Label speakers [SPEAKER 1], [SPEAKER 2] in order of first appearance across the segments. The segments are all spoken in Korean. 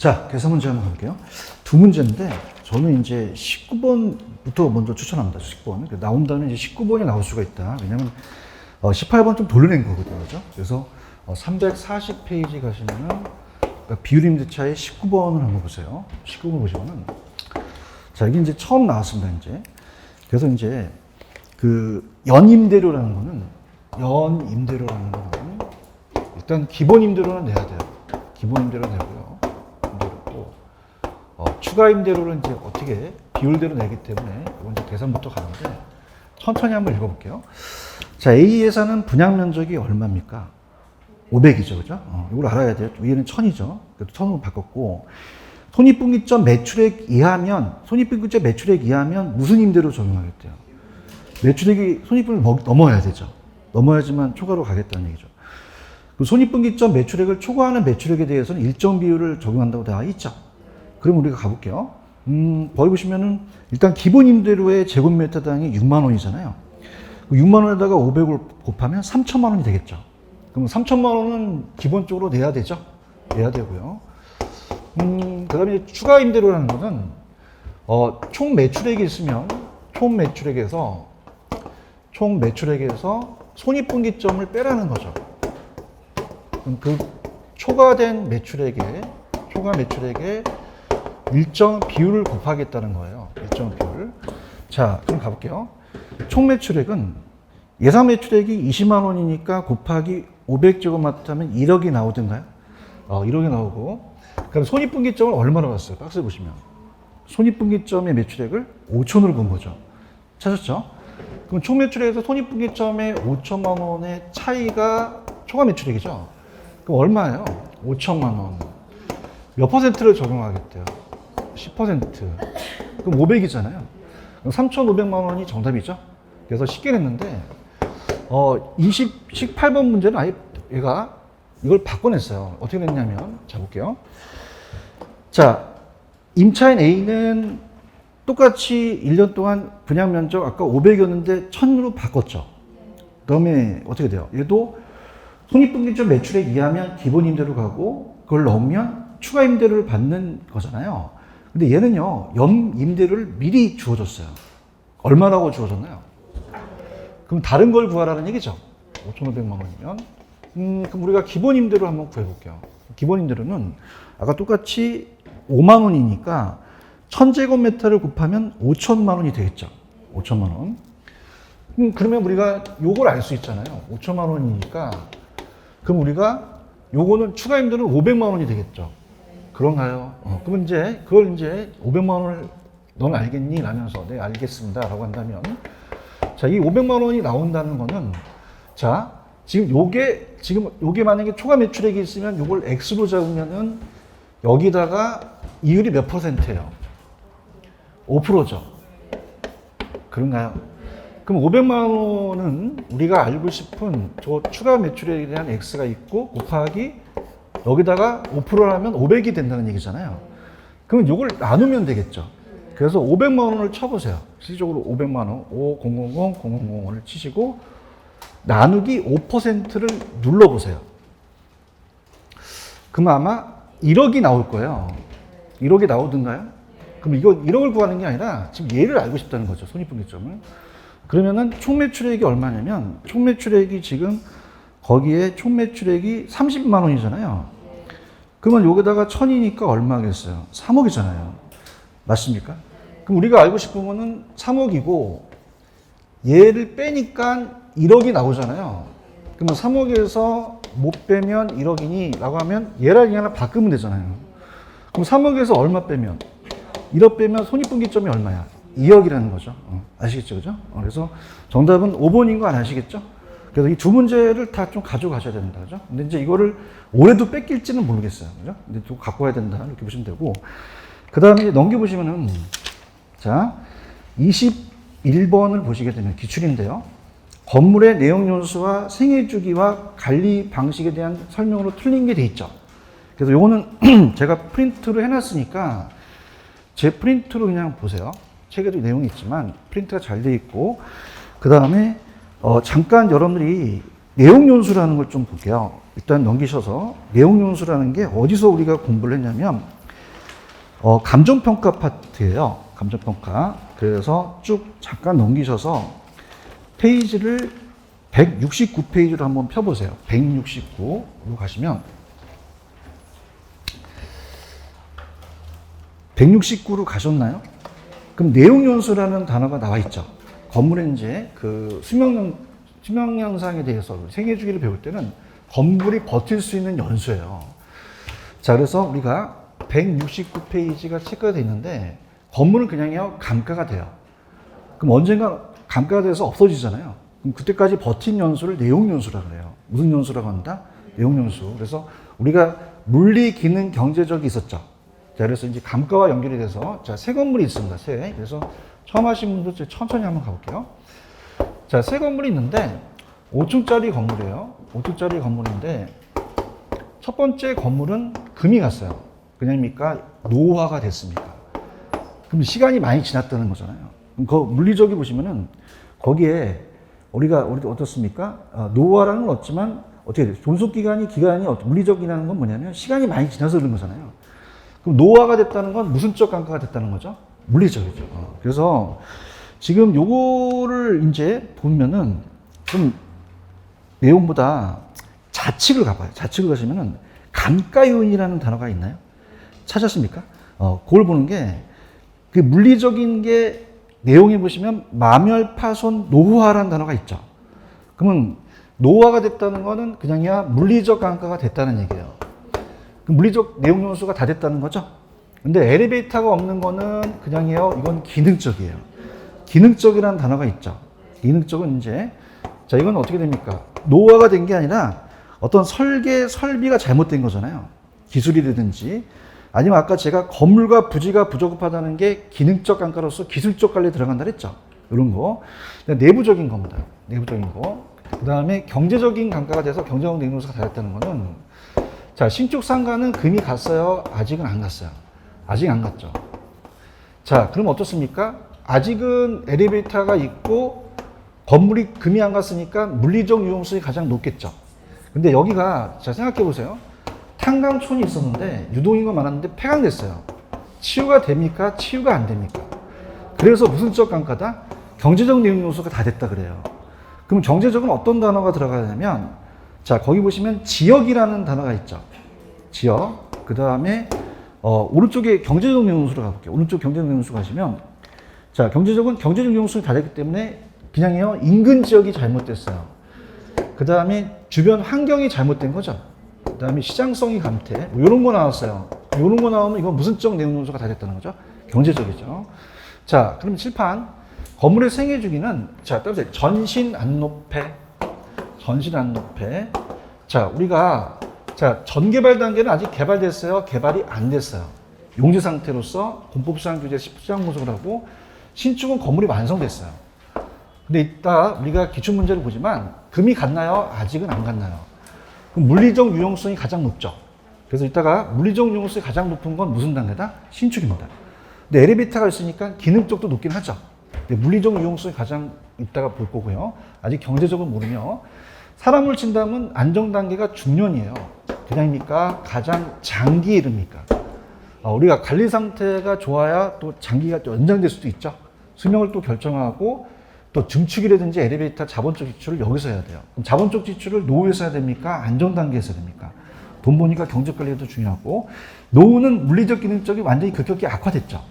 [SPEAKER 1] 자, 계산 문제 한번 가볼게요. 두 문제인데, 저는 이제 19번부터 먼저 추천합니다. 19번. 나온다면 이제 19번이 나올 수가 있다. 왜냐면, 18번 좀 돌려낸 거거든요. 그죠? 그래서, 340페이지 가시면은, 그러니까 비율임대차의 19번을 한번 보세요. 19번 보시면은, 자, 이게 이제 처음 나왔습니다, 이제. 그래서 이제, 연임대료라는 거는, 일단 기본임대료는 내야 돼요. 기본임대료 내고요. 추가 임대료를 이제 어떻게 비율대로 내기 때문에 이건 이제 계산부터 가는데 천천히 한번 읽어볼게요. 자, A 예산은 분양 면적이 얼마입니까? 500이죠, 그죠? 이걸 알아야 돼요. 위에는 1000이죠. 그래도 1000으로 바꿨고 손익분기점 매출액 이하면 무슨 임대료 적용하겠대요? 매출액이 손익분을 넘어야 되죠. 넘어야지만 초과로 가겠다는 얘기죠. 그 손익분기점 매출액을 초과하는 매출액에 대해서는 일정 비율을 적용한다고 되어 있죠. 그럼 우리가 가볼게요. 거기 보시면은 일단 기본 임대료의 제곱미터당이 6만 원이잖아요. 6만 원에다가 500을 곱하면 3천만 원이 되겠죠. 그럼 3천만 원은 기본적으로 내야 되죠. 내야 되고요. 그 다음에 추가 임대료라는 것은 총 매출액이 있으면 총 매출액에서 손익분기점을 빼라는 거죠. 그럼 그 초과된 매출액에 일정 비율을 곱하겠다는 거예요. 일정 비율. 자, 그럼 가볼게요. 총 매출액은 예상 매출액이 20만 원이니까 곱하기 500제곱미터 하면 1억이 나오던가요? 1억이 나오고. 그럼 손익분기점을 얼마나 봤어요? 박스에 보시면. 손익분기점의 매출액을 5천으로 본 거죠. 찾았죠? 그럼 총 매출액에서 손익분기점의 5천만 원의 차이가 초과 매출액이죠? 그럼 얼마예요? 5천만 원. 몇 퍼센트를 적용하겠대요? 10%. 그럼 500이잖아요. 그럼 3,500만 원이 정답이죠? 그래서 쉽게 냈는데, 18번 문제는 아예 얘가 이걸 바꿔냈어요. 어떻게 냈냐면, 자, 볼게요. 자, 임차인 A는 똑같이 1년 동안 분양 면적 아까 500이었는데 1000으로 바꿨죠. 그 다음에 어떻게 돼요? 얘도 손익분기점 매출액 이하면 기본 임대료 가고, 그걸 넘으면 추가 임대료를 받는 거잖아요. 근데 얘는요, 연 임대료를 미리 주어줬어요. 얼마라고 주어줬나요? 그럼 다른 걸 구하라는 얘기죠. 5,500만 원이면. 그럼 우리가 기본 임대료 한번 구해볼게요. 기본 임대료는 아까 똑같이 5만 원이니까 1000제곱미터를 곱하면 5천만 원이 되겠죠. 5천만 원. 그러면 우리가 요걸 알 수 있잖아요. 5천만 원이니까. 그럼 우리가 요거는 추가 임대료는 500만 원이 되겠죠. 그런가요? 그럼 그걸 500만 원을 넌 알겠니? 라면서 네, 알겠습니다. 라고 한다면 자, 이 500만 원이 나온다는 거는 자, 지금 요게 만약에 초과 매출액이 있으면 요걸 X로 잡으면은 여기다가 이율이 몇 %예요? 5%죠. 그런가요? 그럼 500만 원은 우리가 알고 싶은 저 추가 매출액에 대한 X가 있고 곱하기 여기다가 5%라면 500이 된다는 얘기잖아요. 그러면 이걸 나누면 되겠죠. 그래서 500만 원을 쳐보세요. 실질적으로 500만 원, 5000을 치시고 나누기 5%를 눌러보세요. 그럼 아마 1억이 나올 거예요. 1억이 나오던가요? 그럼 이거 1억을 구하는 게 아니라 지금 얘를 알고 싶다는 거죠. 손익분기점을. 그러면은 총 매출액이 얼마냐면 총 매출액이 지금 거기에 총 매출액이 30만 원이잖아요. 그러면 여기다가 1000이니까 얼마겠어요? 3억이잖아요. 맞습니까? 그럼 우리가 알고 싶은 거는 3억이고 얘를 빼니까 1억이 나오잖아요. 그러면 3억에서 못 빼면 1억이니 라고 하면 얘랑 얘 하나 바꾸면 되잖아요. 그럼 3억에서 얼마 빼면 1억 빼면 손익분기점이 얼마야? 2억이라는 거죠. 아시겠죠? 그죠? 그래서 정답은 5번인 거 안 아시겠죠? 그래서 이 두 문제를 다 좀 가져가셔야 된다. 그죠? 근데 이제 이거를 올해도 뺏길지는 모르겠어요. 그죠? 근데 또 갖고 와야 된다. 이렇게 보시면 되고. 그 다음에 넘겨보시면은, 자, 21번을 보시게 되면 기출인데요. 건물의 내용 연수와 생애 주기와 관리 방식에 대한 설명으로 틀린 게 돼 있죠. 그래서 요거는 제가 프린트로 해놨으니까 제 프린트로 그냥 보세요. 책에도 내용이 있지만 프린트가 잘 돼 있고, 그 다음에 잠깐 여러분들이 내용 연수라는 걸 좀 볼게요. 일단 넘기셔서 내용 연수라는 게 어디서 우리가 공부를 했냐면 감정평가 파트예요. 감정평가. 그래서 쭉 잠깐 넘기셔서 페이지를 169페이지로 한번 펴보세요. 169로 가시면 169로 가셨나요? 그럼 내용연수라는 단어가 나와 있죠. 건물의 이제 그 수명 현상에 대해서 생애 주기를 배울 때는 건물이 버틸 수 있는 연수예요. 자, 그래서 우리가 169페이지가 체크가 돼 있는데 건물은 그냥요 감가가 돼요. 그럼 언젠가 감가가 돼서 없어지잖아요. 그럼 그때까지 버틴 연수를 내용연수라고 그래요. 무슨 연수라고 한다? 내용연수. 그래서 우리가 물리, 기능, 경제적이 있었죠. 자, 그래서 이제 감가와 연결이 돼서, 자, 새 건물이 있습니다. 새. 그래서 처음 하신 분들 천천히 한번 가볼게요. 자, 새 건물이 있는데 5층짜리 건물이에요. 5층짜리 건물인데 첫 번째 건물은 금이 갔어요. 그냥입니까? 노후화가 됐습니까? 그럼 시간이 많이 지났다는 거잖아요. 그럼 그 물리적이 보시면은 거기에 우리가 어떻습니까? 노후화라는 건 없지만 어떻게 돼요? 존속기간이 물리적이라는 건 뭐냐면 시간이 많이 지나서 그런 거잖아요. 그럼 노후화가 됐다는 건 무슨적 감가가 됐다는 거죠? 물리적이죠. 그래서 지금 요거를 이제 보면은 좀 내용보다 좌측을 가봐요. 좌측을 가시면은 감가요인이라는 단어가 있나요? 찾았습니까? 그걸 보는 게 그 물리적인 게 내용에 보시면 마멸파손 노후화라는 단어가 있죠. 그러면 노후화가 됐다는 거는 그냥이야 물리적 감가가 됐다는 얘기예요. 물리적 내용 요소가 다 됐다는 거죠. 근데 엘리베이터가 없는 거는 그냥이요 이건 기능적이에요. 기능적이라는 단어가 있죠. 기능적은 이제 자 이건 어떻게 됩니까? 노후화가 된 게 아니라 어떤 설비가 잘못된 거잖아요. 기술이라든지 아니면 아까 제가 건물과 부지가 부적합하다는 게 기능적 감가로서 기술적 관리에 들어간다 그랬죠. 이런 거. 내부적인 겁니다. 내부적인 거. 그 다음에 경제적인 감가가 돼서 경제적 내용 요소가 다 됐다는 거는 자, 신축 상가는 금이 갔어요? 아직은 안 갔어요. 아직 안 갔죠. 자, 그럼 어떻습니까? 아직은 엘리베이터가 있고 건물이 금이 안 갔으니까 물리적 유용성이 가장 높겠죠. 근데 여기가 자 생각해 보세요. 탄광촌이 있었는데 유동인구가 많았는데 폐광됐어요. 치유가 됩니까? 치유가 안 됩니까? 그래서 무슨적 감가다? 경제적 내용 요소가 다 됐다 그래요. 그럼 경제적은 어떤 단어가 들어가냐면 자 거기 보시면 지역이라는 단어가 있죠. 지역. 그 다음에 오른쪽에 경제적 내용 요소로 가볼게요. 오른쪽 경제적 내용 요소 가시면 자 경제적은 경제적 내용 요소가 다 됐기 때문에 그냥요 인근 지역이 잘못됐어요. 그 다음에 주변 환경이 잘못된 거죠. 그 다음에 시장성이 감퇴 뭐 이런 거 나왔어요. 이런 거 나오면 이건 무슨적 내용 요소가 다 됐다는 거죠. 경제적이죠. 자 그럼 칠판 건물의 생애 주기는 자 따라서 전신 안노폐 자 우리가 자 전개발 단계는 아직 개발됐어요. 개발이 안 됐어요. 용지 상태로서 공법상 규제 시장 분석을 하고 신축은 건물이 완성됐어요. 근데 이따 우리가 기출문제를 보지만 금이 갔나요? 아직은 안 갔나요? 그럼 물리적 유용성이 가장 높죠. 그래서 이따가 물리적 유용성이 가장 높은 건 무슨 단계다? 신축입니다. 근데 엘리베이터가 있으니까 기능적도 높긴 하죠. 근데 물리적 유용성이 가장 이따가 볼 거고요. 아직 경제적은 모르며 사람을 친다면 안정 단계가 중년이에요. 그냥입니까? 가장 장기에 이릅니까? 우리가 관리 상태가 좋아야 또 장기가 또 연장될 수도 있죠. 수명을 또 결정하고 또 증축이라든지 엘리베이터 자본적 지출을 여기서 해야 돼요. 그럼 자본적 지출을 노후에서 해야 됩니까? 안정 단계에서 해야 됩니까? 돈 버니까 경제 관리도 중요하고 노후는 물리적 기능적이 완전히 급격히 악화됐죠.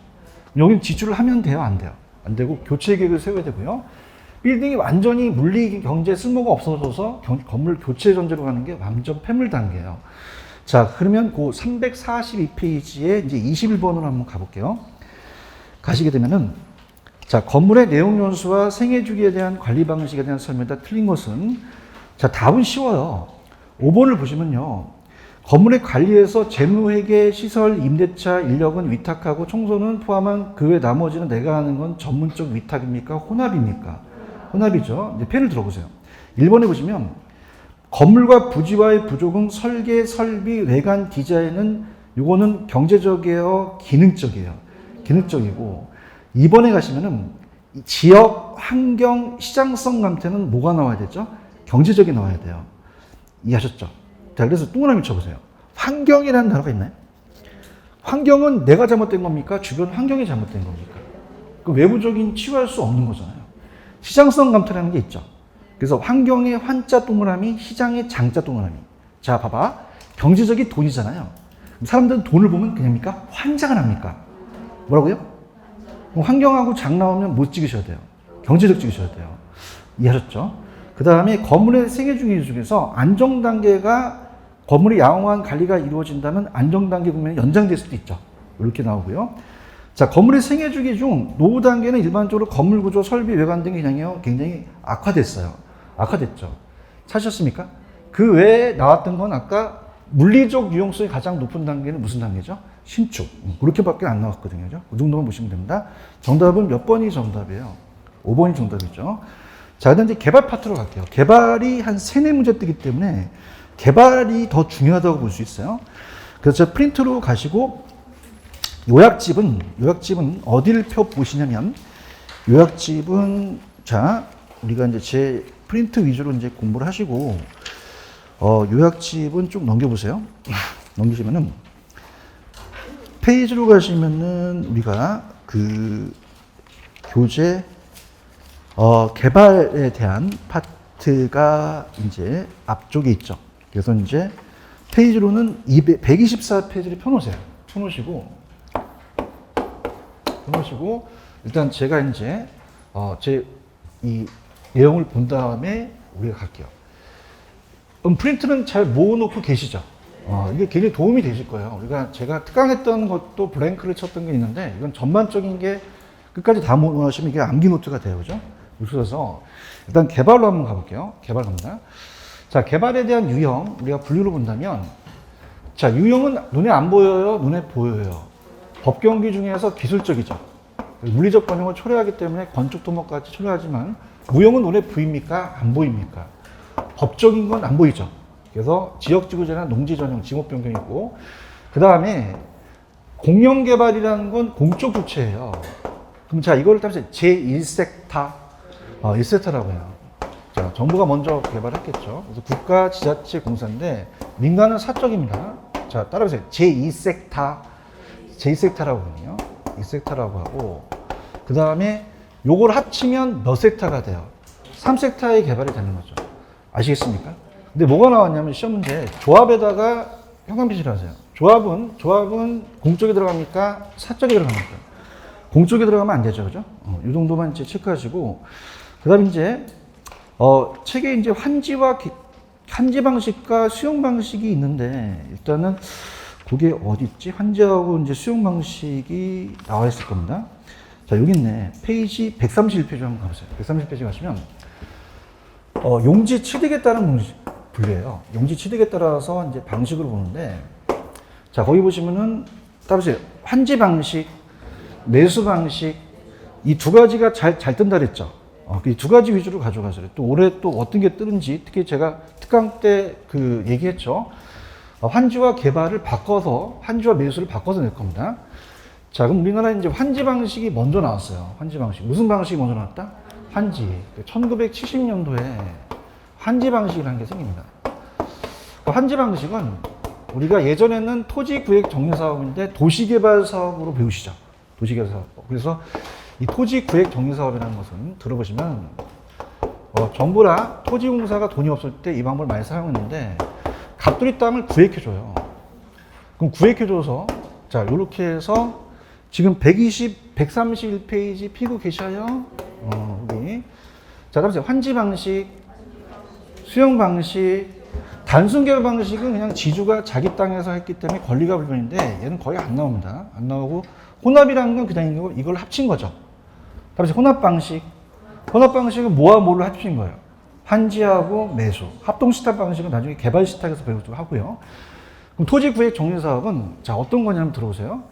[SPEAKER 1] 여기는 지출을 하면 돼요? 안 돼요? 안 되고 교체 계획을 세워야 되고요. 빌딩이 완전히 물리 경제 쓸모가 없어져서 건물 교체 전제로 가는 게 완전 폐물 단계예요. 자, 그러면 그 342페이지에 이제 21번으로 한번 가볼게요. 가시게 되면은 자, 건물의 내용 연수와 생애 주기에 대한 관리 방식에 대한 설명이 틀린 것은 자, 답은 쉬워요. 5번을 보시면요. 건물의 관리에서 재무회계, 시설, 임대차, 인력은 위탁하고 청소는 포함한 그 외 나머지는 내가 하는 건 전문적 위탁입니까? 혼합입니까? 혼합이죠. 이제 펜을 들어보세요. 1번에 보시면 건물과 부지와의 부족은 설계, 설비, 외관 디자인은 요거는 경제적이에요? 기능적이에요? 기능적이고 2번에 가시면은 지역, 환경, 시장성 감퇴는 뭐가 나와야 되죠? 경제적이 나와야 돼요. 이해하셨죠? 자, 그래서 동그라미 쳐보세요. 환경이라는 단어가 있나요? 환경은 내가 잘못된 겁니까? 주변 환경이 잘못된 겁니까? 그 외부적인 치유할 수 없는 거잖아요. 시장성 감퇴라는 게 있죠. 그래서 환경의 환자 동그라미, 시장의 장자 동그라미. 자, 봐봐. 경제적인 돈이잖아요. 사람들은 돈을 보면 그냥입니까? 환자가 납니까? 뭐라고요? 환경하고 장 나오면 못 찍으셔야 돼요. 경제적 찍으셔야 돼요. 이해하셨죠? 그 다음에 건물의 생애주기 중에서 안정단계가 건물의 양호한 관리가 이루어진다면 안정단계 국면이 연장될 수도 있죠. 이렇게 나오고요. 자, 건물의 생애주기 중 노후 단계는 일반적으로 건물 구조, 설비, 외관 등이 굉장히 악화됐어요. 악화됐죠. 찾으셨습니까? 그 외에 나왔던 건 아까 물리적 유용성이 가장 높은 단계는 무슨 단계죠? 신축. 그렇게밖에 안 나왔거든요. 그 정도만 보시면 됩니다. 정답은 몇 번이 정답이에요? 5번이 정답이죠. 자, 그다음 이제 개발 파트로 갈게요. 개발이 한 3, 4문제 뜨기 때문에 개발이 더 중요하다고 볼 수 있어요. 그래서 프린트로 가시고 요약집은 어디를 펴 보시냐면 요약집은 자, 우리가 이제 제 프린트 위주로 이제 공부를 하시고 요약집은 쭉 넘겨보세요. 넘기시면은 페이지로 가시면은 우리가 그 교재 개발에 대한 파트가 이제 앞쪽에 있죠. 그래서 이제 페이지로는 124페이지를 펴놓으세요. 펴놓으시고 일단 제가 이제 제 이 내용을 본 다음에 우리가 갈게요. 프린트는 잘 모아놓고 계시죠? 이게 굉장히 도움이 되실 거예요. 제가 특강했던 것도 블랭크를 쳤던 게 있는데 이건 전반적인 게 끝까지 다 모아놓으시면 이게 암기 노트가 돼요. 그죠? 그래서 일단 개발로 한번 가볼게요. 개발 갑니다. 자, 개발에 대한 유형 우리가 분류로 본다면 자, 유형은 눈에 안 보여요? 눈에 보여요? 법경기 중에서 기술적이죠. 물리적 번영을 초래하기 때문에 건축 토목까지 초래하지만 무형은 눈에 보입니까? 안 보입니까? 법적인 건 안 보이죠. 그래서 지역지구제나 농지전용, 지목변경이고 그 다음에 공영개발이라는 건 공적 주체예요. 그럼 자, 이걸 따라서 제1섹터, 1섹터라고 해요. 자, 정부가 먼저 개발했겠죠. 그래서 국가 지자체 공사인데 민간은 사적입니다. 자, 따라오세요. 제2섹터, 제2섹터라고 하거든요. 2섹터라고 하고 그 다음에 요걸 합치면 몇 섹터가 돼요? 3섹터의 개발이 되는 거죠. 아시겠습니까? 근데 뭐가 나왔냐면 시험 문제 조합에다가 현황비시를 하세요. 조합은 공적이 들어갑니까? 사적이 들어갑니까? 공적이 들어가면 안 되죠. 그죠? 이 정도만 이제 체크하시고 그 다음에 이제 책에 이제 환지 방식과 수용 방식이 있는데 일단은 그게 어디 있지? 환지하고 이제 수용 방식이 나와 있을 겁니다. 자, 여기 있네. 페이지 131페이지 한번 가보세요. 131페이지 가시면 용지 취득에 따른 분류예요. 용지 취득에 따라서 이제 방식으로 보는데 자, 거기 보시면은 따라서 환지 방식, 매수 방식 이 두 가지가 잘 뜬다 그랬죠. 이 두 가지 위주로 가져가세요. 또 올해 또 어떤 게 뜨는지 특히 제가 특강 때 그 얘기했죠. 환지와 개발을 바꿔서 환지와 매수를 바꿔서 낼 겁니다. 자, 그럼 우리나라에 이제 환지 방식이 먼저 나왔어요. 환지 방식. 무슨 방식이 먼저 나왔다? 환지. 1970년도에 환지 방식이라는 게 생깁니다. 환지 방식은 우리가 예전에는 토지구획 정리 사업인데 도시개발 사업으로 배우시죠. 도시개발 사업. 그래서 이 토지구획 정리 사업이라는 것은 들어보시면 정부나 토지공사가 돈이 없을 때 이 방법을 많이 사용했는데 갑돌이 땅을 구획해줘요. 그럼 구획해줘서 자, 요렇게 해서 지금 131페이지 피고 계셔요. 여기. 자, 다음 환지 방식, 수용 방식, 단순 개발 방식은 그냥 지주가 자기 땅에서 했기 때문에 권리가 불변인데 얘는 거의 안 나옵니다. 안 나오고 혼합이라는 건 그냥 이걸 합친 거죠. 다음 혼합 방식. 혼합 방식은 뭐와 뭐를 합친 거예요. 환지하고 매수. 합동 시탁 방식은 나중에 개발 시탁에서 배우기도 하고요. 그럼 토지 구획 정리 사업은 자, 어떤 거냐면 들어보세요.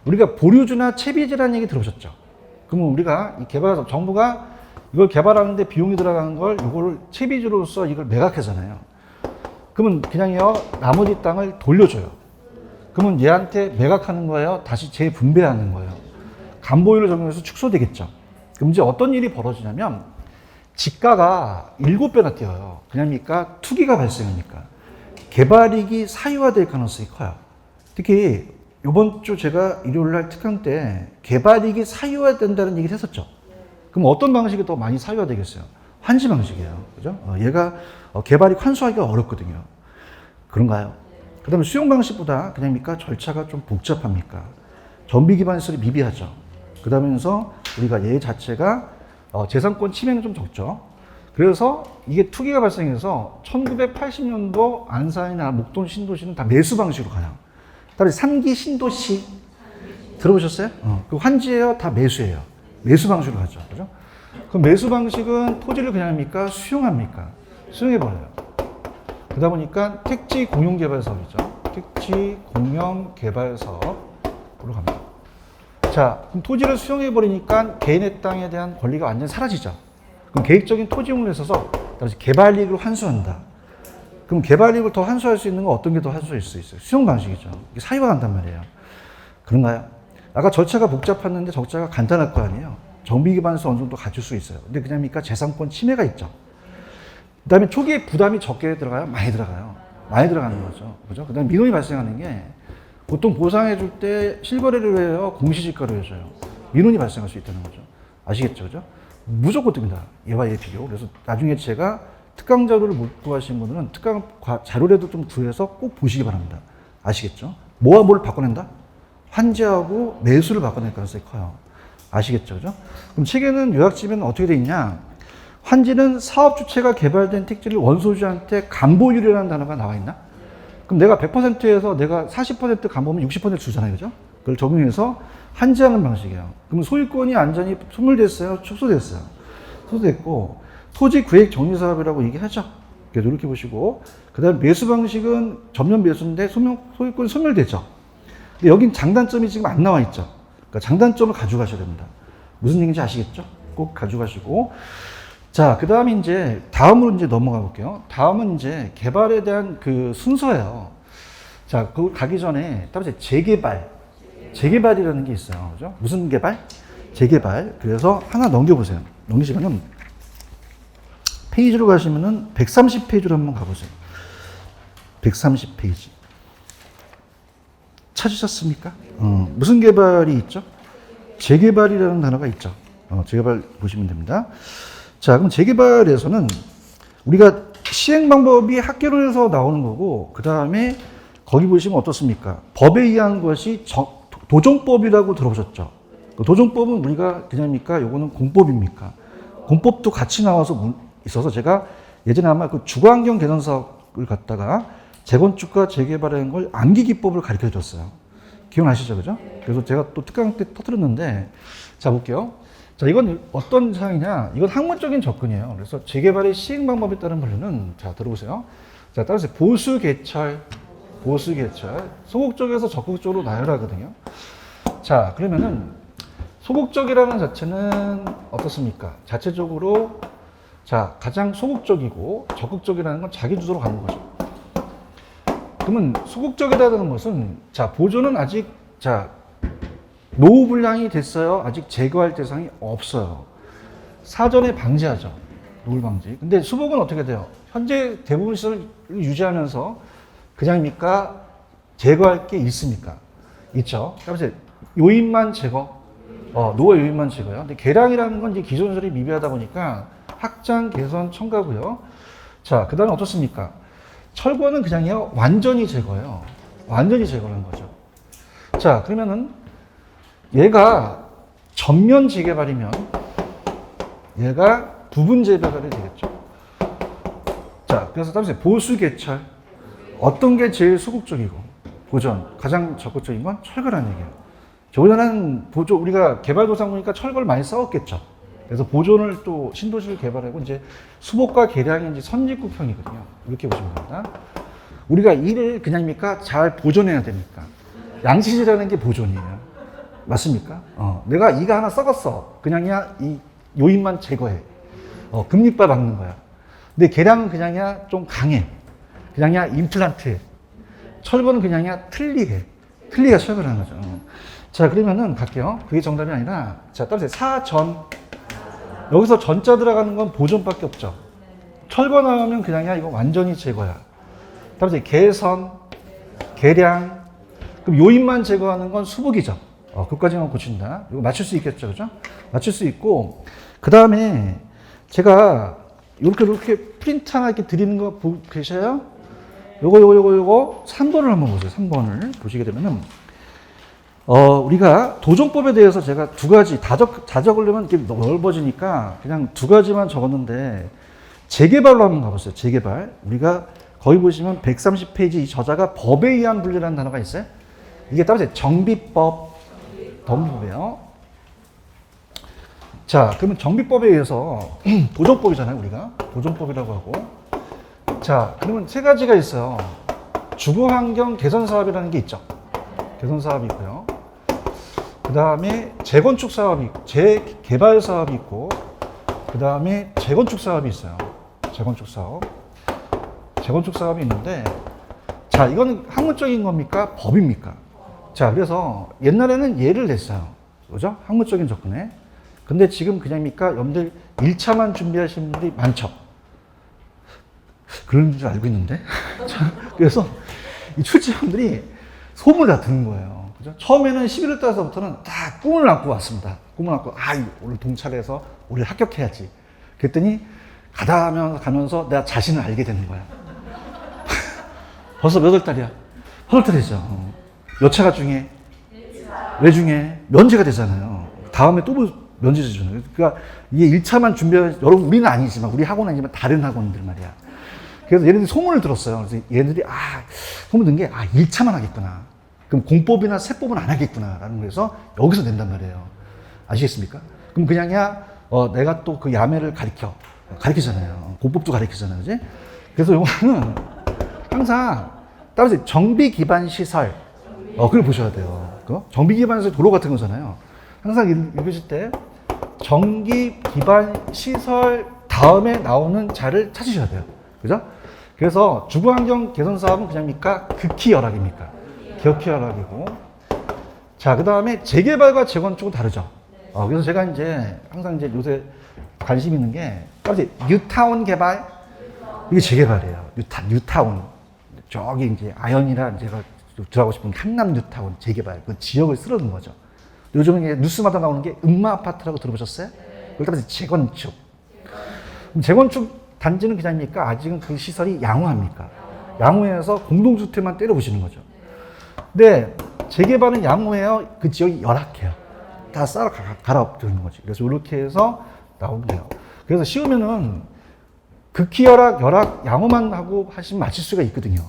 [SPEAKER 1] 우리가 보류주나 채비지라는 얘기 들어보셨죠? 그러면 우리가 이 개발 사업, 정부가 이걸 개발하는데 비용이 들어가는 걸 이거를 채비주로서 이걸 매각하잖아요. 그러면 그냥요 나머지 땅을 돌려줘요. 그러면 얘한테 매각하는 거예요? 다시 재분배하는 거예요? 간보유를 적용해서 축소되겠죠. 그럼 이제 어떤 일이 벌어지냐면 지가가 7배나 뛰어요. 그냥입니까? 투기가 발생하니까. 개발이익이 사유화될 가능성이 커요. 특히 이번 주 제가 일요일 날 특강 때 개발이익이 사유화된다는 얘기를 했었죠. 그럼 어떤 방식이 더 많이 사유화되겠어요? 환지 방식이에요. 그죠? 얘가 개발이익 환수하기가 어렵거든요. 그런가요? 그 다음에 수용 방식보다 그냥입니까? 절차가 좀 복잡합니까? 정비 기반 시설이 미비하죠. 그 다음에서 우리가 얘 자체가 재산권 침해는 좀 적죠. 그래서 이게 투기가 발생해서 1980년도 안산이나 목동 신도시는 다 매수 방식으로 가요. 다음에 산기 신도시 들어보셨어요? 그 환지예요? 다 매수예요. 매수 방식으로 가죠. 그죠? 그럼 매수 방식은 토지를 그냥 합니까? 수용합니까? 수용해버려요. 그러다 보니까 택지 공용개발사업이죠. 택지 공용개발사업으로 갑니다. 자, 그럼 토지를 수용해버리니까 개인의 땅에 대한 권리가 완전히 사라지죠. 그럼 계획적인 토지용을 있어서 개발이익을 환수한다. 그럼 개발이익을 더 환수할 수 있는 건 어떤 게 더 환수할 수 있어요? 수용 방식이죠. 이게 사유화한단 말이에요. 그런가요? 아까 절차가 복잡했는데 절차가 간단할 거 아니에요. 정비 기반에서 어느 정도 갖출 수 있어요. 근데 그냥니까 재산권 침해가 있죠. 그 다음에 초기에 부담이 적게 들어가요? 많이 들어가요. 많이 들어가는 거죠. 그죠? 그 다음에 민원이 발생하는 게 보통 보상해 줄 때 실거래를 해요? 공시지가로 해줘요? 민원이 발생할 수 있다는 거죠. 아시겠죠? 그죠? 무조건 뜹니다. 얘와 얘 비교. 그래서 나중에 제가 특강 자료를 못 구하신 분들은 특강 자료라도 좀 구해서 꼭 보시기 바랍니다. 아시겠죠? 뭐와 뭘 바꿔낸다? 환지하고 매수를 바꿔낼 가능성이 커요. 아시겠죠? 그죠? 그럼 책에는 요약지면 어떻게 돼 있냐? 환지는 사업 주체가 개발된 택지를 원소주한테 감보유리라는 단어가 나와 있나? 그럼 내가 100%에서 내가 40% 감보면 60% 주잖아요. 그죠? 그걸 적용해서 환지하는 방식이에요. 그럼 소유권이 완전히 소멸됐어요? 축소됐어요? 축소됐고, 토지 구획 정리 사업이라고 얘기하죠. 이렇게 보시고, 그 다음 매수 방식은 전면 매수인데 소유권이 소멸되죠. 근데 여긴 장단점이 지금 안 나와 있죠. 그러니까 장단점을 가져가셔야 됩니다. 무슨 얘기인지 아시겠죠? 꼭 가져가시고. 자, 그 다음에 이제 다음으로 이제 넘어가 볼게요. 다음은 이제 개발에 대한 그 순서예요. 자, 그걸 가기 전에 따로 재개발이라는 게 있어요. 그죠? 무슨 개발? 재개발. 그래서 하나 넘겨보세요. 넘기시면은 페이지로 가시면은 130페이지로 한번 가보세요. 130페이지. 찾으셨습니까? 무슨 개발이 있죠? 재개발이라는 단어가 있죠. 재개발 보시면 됩니다. 자, 그럼 재개발에서는 우리가 시행 방법이 학계론에서 나오는 거고, 그 다음에 거기 보시면 어떻습니까? 법에 의한 것이 도정법이라고 들어보셨죠? 그 도정법은 우리가 그냥입니까? 요거는 공법입니까? 공법도 같이 나와서 있어서 제가 예전에 아마 그 주거환경 개선 사업을 갖다가 재건축과 재개발하는 걸 암기기법을 가르쳐 줬어요. 기억나시죠? 그죠? 그래서 제가 또 특강 때 터뜨렸는데, 자, 볼게요. 자, 이건 어떤 사항이냐? 이건 학문적인 접근이에요. 그래서 재개발의 시행 방법에 따른 분류는, 자, 들어보세요. 자, 따라서 보수 개철. 소극적에서 적극적으로 나열하거든요. 자, 그러면은 소극적이라는 자체는 어떻습니까? 자체적으로, 자, 가장 소극적이고 적극적이라는 건 자기 주도로 가는 거죠. 그러면 소극적이라는 것은, 자, 보존은 아직, 자, 노후 불량이 됐어요. 아직 제거할 대상이 없어요. 사전에 방지하죠. 노후 방지. 근데 수복은 어떻게 돼요? 현재 대부분 시설을 유지하면서 그냥입니까? 제거할 게 있습니까? 있죠. 그래서 요인만 제거, 노후 요인만 제거요. 근데 개량이라는 건 이제 기존 시설이 미비하다 보니까 확장, 개선, 첨가고요. 자, 그 다음에 어떻습니까? 철거는 그냥요, 완전히 제거예요. 완전히 제거하는 거죠. 자, 그러면은 얘가 전면 재개발이면 얘가 부분 재개발이 되겠죠. 자, 그래서 다음에 보수 개철. 어떤 게 제일 소극적이고 보존, 가장 적극적인 건 철거라는 얘기예요. 저번에는 우리가 개발도상국이니까 철거를 많이 싸웠겠죠. 그래서 보존을 또 신도시를 개발하고 이제 수복과 개량이 이제 선진국형이거든요. 이렇게 보시면 됩니다. 우리가 일을 그냥입니까? 잘 보존해야 됩니까? 양치질하는 게 보존이에요. 맞습니까? 내가 이가 하나 썩었어. 그냥이야 이 요인만 제거해. 금리빨 박는 거야. 근데 개량은 그냥이야 좀 강해. 그냥이야 임플란트. 철거는 그냥이야 틀리해. 틀리가 철거를 하는 거죠. 자, 그러면은 갈게요. 그게 정답이 아니라, 자, 따라서 사전. 여기서 전자 들어가는 건 보존밖에 없죠. 철거 나오면 그냥이야 이거 완전히 제거야. 따라서 개선, 개량, 그럼 요인만 제거하는 건 수북이죠. 그것까지만 고친다. 이거 맞출 수 있겠죠, 그죠? 맞출 수 있고, 그 다음에 제가 이렇게 프린트 하나 이렇게 드리는 거 계셔요? 요거 3번을 한번 보세요. 3번을 보시게 되면은, 우리가 도정법에 대해서 제가 두 가지, 다 적으려면 이렇게 넓어지니까 그냥 두 가지만 적었는데, 재개발로 한번 가보세요. 재개발. 우리가 거기 보시면 130페이지 이 저자가 법에 의한 분리라는 단어가 있어요. 이게 따로 정비법, 법이에요. 자, 그러면 정비법에 의해서 도정법이잖아요, 우리가. 도정법이라고 하고. 자, 그러면 세 가지가 있어요. 주거환경 개선 사업이라는 게 있죠. 개선 사업이 있고요. 그 다음에 재건축 사업이 있고, 재개발 사업이 있고, 그 다음에 재건축 사업이 있어요. 재건축 사업. 재건축 사업이 있는데, 자, 이거는 학문적인 겁니까? 법입니까? 자, 그래서 옛날에는 예를 냈어요. 그죠? 학문적인 접근에. 근데 지금 그냥입니까? 여러분들 1차만 준비하시는 분들이 많죠. 그런 줄 알고 있는데. 그래서 이 출제자분들이 소문을 다 듣는 거예요. 그죠? 처음에는 11월 달서부터는 다 꿈을 안고 왔습니다. 꿈을 안고, 오늘 동차례해서 우리 합격해야지. 그랬더니 가면서 내가 자신을 알게 되는 거야. 벌써 몇 월 달이야? 8월 달이죠. 몇 차가 중에? 왜 중에? 면제가 되잖아요. 다음에 또 면제 주잖아요. 그러니까 이게 1차만 여러분, 우리는 아니지만, 우리 학원은 아니지만 다른 학원들 말이야. 그래서 얘네들이 소문을 들었어요. 그래서 얘네들이, 소문 든 게, 1차만 하겠구나. 그럼 공법이나 세법은 안 하겠구나. 라는 거에서 여기서 낸단 말이에요. 아시겠습니까? 그럼 그냥야, 내가 또 그 야매를 가르치잖아요. 공법도 가르치잖아요. 그지? 그래서 요거는 항상, 따라서 정비 기반 시설, 그걸 보셔야 돼요. 정비 기반 시설 도로 같은 거잖아요. 항상 읽으실 때, 정기 기반 시설 다음에 나오는 자를 찾으셔야 돼요. 그죠? 그래서 주거환경 개선 사업은 그냥입니까? 극히 열악입니까? 극히 열악이고. 자, 그 다음에 재개발과 재건축은 다르죠. 그래서 제가 항상 요새 관심 있는 게, 뉴타운 개발, 이게 재개발이에요. 뉴타운. 저기 아현이라 제가 들어가고 싶은 한남 뉴타운 재개발. 그 지역을 쓸어둔 거죠. 요즘에 뉴스마다 나오는 게 음마 아파트라고 들어보셨어요? 그걸 재건축. 재건축 단지는 그냥입니까? 아직은 그 시설이 양호합니까? 양호해서 공동주택만 때려부시는 거죠. 근데 재개발은 양호해요. 그 지역이 열악해요. 다 갈아엎드리는 거지. 그래서 이렇게 해서 나오면 돼요. 그래서 쉬우면은 극히 열악, 양호만 하고 하시면 맞출 수가 있거든요.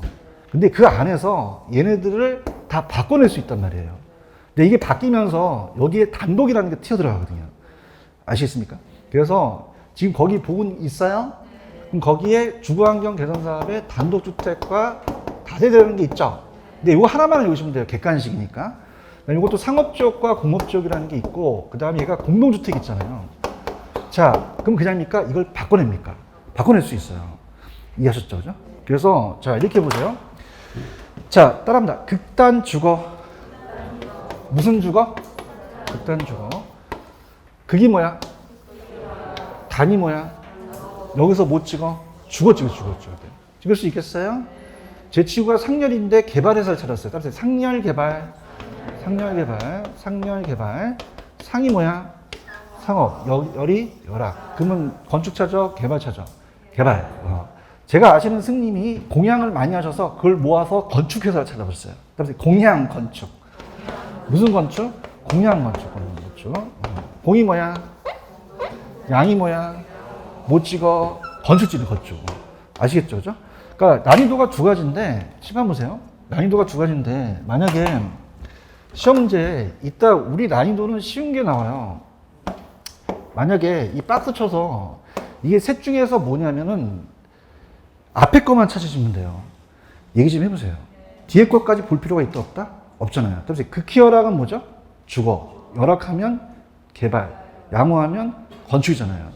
[SPEAKER 1] 근데 그 안에서 얘네들을 다 바꿔낼 수 있단 말이에요. 근데 이게 바뀌면서 여기에 단독이라는 게 튀어들어가거든요. 아시겠습니까? 그래서 지금 거기 부분 있어요? 그럼 거기에 주거환경 개선 사업에 단독주택과 다세대라는 게 있죠. 근데 이거 하나만 읽으시면 돼요. 객관식이니까. 이것도 상업지역과 공업지역이라는 게 있고, 그 다음에 얘가 공동주택 있잖아요. 자, 그럼 그냥입니까? 이걸 바꿔냅니까? 바꿔낼 수 있어요. 이해하셨죠? 그죠? 그래서, 자, 이렇게 보세요. 자, 따라합니다. 극단 주거. 무슨 주거? 극단 주거. 극이 뭐야? 단이 뭐야? 여기서 못 찍어? 죽어. 찍을 수 있겠어요? 제 친구가 상열인데 개발회사를 찾았어요. 따라서 상열개발. 상이 뭐야? 상업. 열이 열악. 그러면 건축 찾아? 개발 찾아? 개발. 제가 아시는 스님이 공양을 많이 하셔서 그걸 모아서 건축회사를 찾아봤어요. 따라서 공양 건축. 무슨 건축? 공양 건축. 공이 뭐야? 양이 뭐야? 못 찍어? 건축 짓는 건축. 아시겠죠? 그죠? 그러니까 난이도가 두 가지인데, 시간 보세요. 난이도가 두 가지인데, 만약에 시험 문제, 이따 우리 난이도는 쉬운 게 나와요. 만약에 이 박스 쳐서 이게 셋 중에서 뭐냐면은 앞에 것만 찾으시면 돼요. 얘기 좀 해보세요. 뒤에 것까지 볼 필요가 있다 없다? 없잖아요. 그래서 극히 열악은 뭐죠? 주거. 열악하면 개발. 양호하면 건축이잖아요.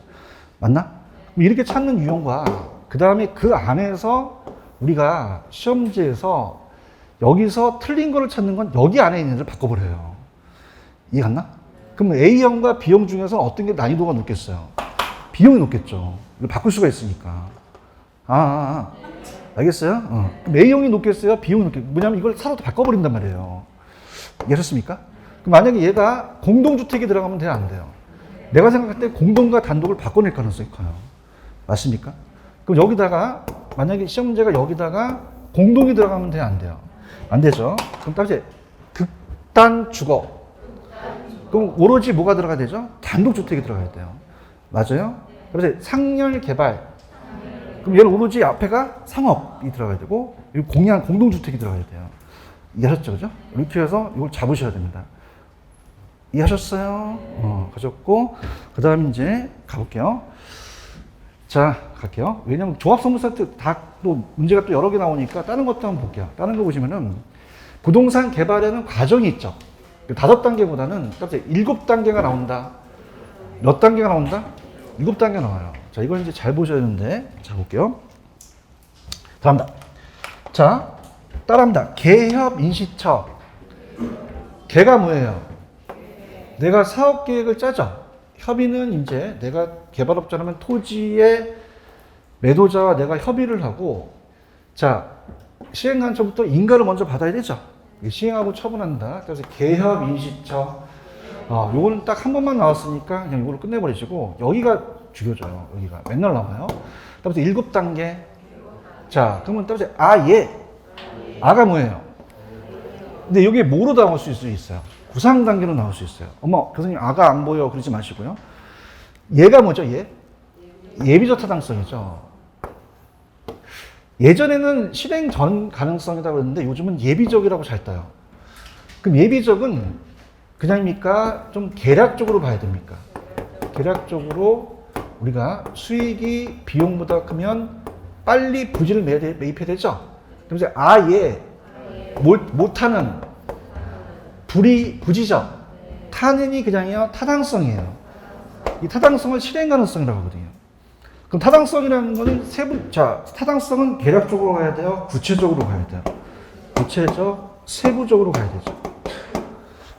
[SPEAKER 1] 맞나? 이렇게 찾는 유형과 그 다음에 그 안에서 우리가 시험 문제에서 여기서 틀린 거를 찾는 건 여기 안에 있는 애를 바꿔버려요. 이해 갔나? 그럼 A형과 B형 중에서 어떤 게 난이도가 높겠어요? B형이 높겠죠. 이걸 바꿀 수가 있으니까. 알겠어요? 그럼 A형이 높겠어요? B형이 높겠어요? 뭐냐면 이걸 서로 바꿔버린단 말이에요. 이해하셨습니까? 그럼 만약에 얘가 공동주택에 들어가면 돼요? 안 돼요? 내가 생각할 때 공동과 단독을 바꿔낼 가능성이 커요. 맞습니까? 그럼 여기다가 만약에 시험 문제가 여기다가 공동이 들어가면 돼요? 안 돼요? 안 되죠. 그럼 따라서 극단 주거. 그럼 오로지 뭐가 들어가야 되죠? 단독주택이 들어가야 돼요. 맞아요? 그래서 상열 개발. 그럼 얘는 오로지 앞에가 상업이 들어가야 되고 공동주택이 들어가야 돼요. 이해하셨죠? 그죠? 이렇게 해서 이걸 잡으셔야 됩니다. 이해하셨어요? 가졌고 그 다음 이제 가볼게요. 자, 갈게요. 왜냐면 종합선물사 때 다 또 문제가 또 여러 개 나오니까 다른 것도 한번 볼게요. 다른 거 보시면은 부동산 개발에는 과정이 있죠. 5단계보다는 7단계가 나온다. 몇 단계가 나온다? 7단계 나와요. 자, 이걸 이제 잘 보셔야 되는데. 자, 볼게요. 다음다. 자, 따라합니다. 개협 인시처. 개가 뭐예요? 내가 사업 계획을 짜죠. 협의는 이제 내가 개발업자라면 토지의 매도자와 내가 협의를 하고, 자, 시행관청부터 인가를 먼저 받아야 되죠. 시행하고 처분한다. 그래서 개협 인시처. 요거는 딱 한 번만 나왔으니까 그냥 이걸로 끝내버리시고, 여기가 죽여져요. 여기가 맨날 나와요. 그다음에 7단계. 자, 그러면 따라서 예. 아가 뭐예요? 근데 여기에 뭐로 나올 수 있어요? 구상 단계로 나올 수 있어요. 어머, 교수님 아가 안 보여 그러지 마시고요. 얘가 뭐죠? 예비적 타당성이죠. 예전에는 실행 전 가능성이라고 그랬는데 요즘은 예비적이라고 잘 떠요. 그럼 예비적은 그냥입니까? 좀 계략적으로 봐야 됩니까? 계략적으로 우리가 수익이 비용보다 크면 빨리 부지를 매입해야 되죠. 그래서 못하는 부지죠. 타는이 그냥이요 타당성이에요. 이 타당성을 실행 가능성이라고 하거든요. 그럼 타당성이라는 거는 타당성은 계략적으로 가야 돼요? 구체적으로 가야 돼요? 구체적, 세부적으로 가야 되죠.